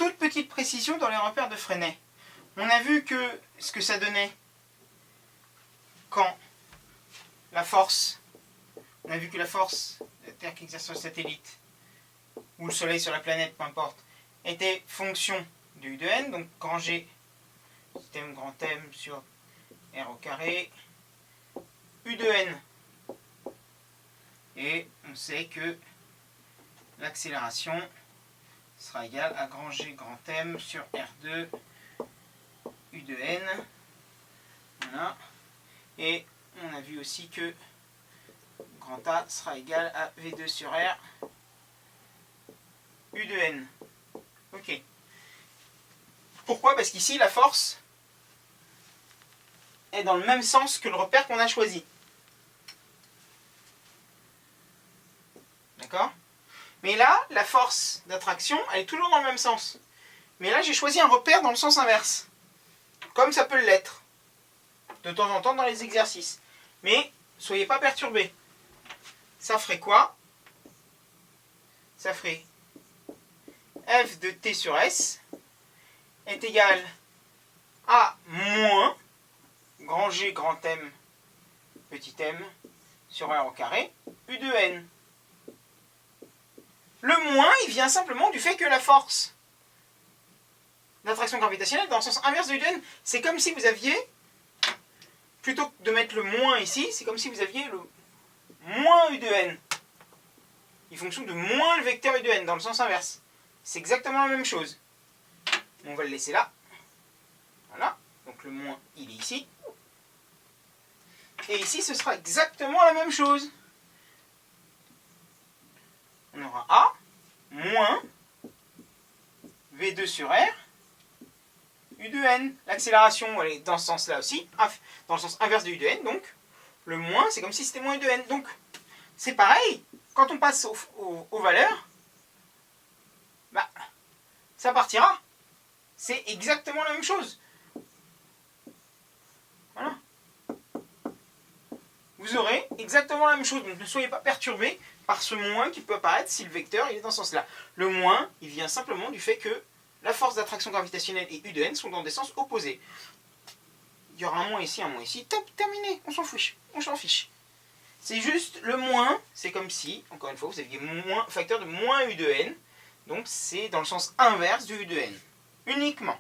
toute petite précision dans les repères de Freinet. On a vu que ce que ça donnait quand la force, on a vu que la force de la Terre qui exerce sur le satellite, ou le Soleil sur la planète, peu importe, était fonction de U de n, donc grand G, système grand M sur R au carré, U de n. Et on sait que l'accélération sera égale à grand G grand M sur R2 U de n. Voilà. Et on a vu aussi que grand A sera égal à V2 sur R U de n. Ok. Pourquoi? Parce qu'ici, la force est dans le même sens que le repère qu'on a choisi. D'accord? Mais là, la force d'attraction, elle est toujours dans le même sens. Mais là, j'ai choisi un repère dans le sens inverse. Comme ça peut l'être. De temps en temps dans les exercices. Mais, soyez pas perturbés. Ça ferait quoi? Ça ferait f de t sur s est égal à moins grand G grand M petit m sur R au carré U de n. Le moins, il vient simplement du fait que la force d'attraction gravitationnelle dans le sens inverse de U de n. C'est comme si vous aviez, plutôt que de mettre le moins ici, c'est comme si vous aviez le moins U de n. Il fonctionne de moins le vecteur U de n dans le sens inverse. C'est exactement la même chose. On va le laisser là. Voilà. Donc le moins, il est ici. Et ici, ce sera exactement la même chose. On aura A moins V2 sur R U de n. L'accélération, elle est dans ce sens-là aussi, dans le sens inverse de U de n. Donc, le moins, c'est comme si c'était moins U de n. Donc, c'est pareil. Quand on passe aux valeurs, bah, ça partira. C'est exactement la même chose. Voilà. Vous aurez exactement la même chose. Donc ne soyez pas perturbés par ce moins qui peut apparaître si le vecteur il est dans ce sens-là. Le moins, il vient simplement du fait que la force d'attraction gravitationnelle et U de n sont dans des sens opposés. Il y aura un moins ici, top, terminé, on s'en fiche. On s'en fiche. C'est juste le moins, c'est comme si, encore une fois, vous aviez un facteur de moins U de n. Donc c'est dans le sens inverse de U de n. Uniquement.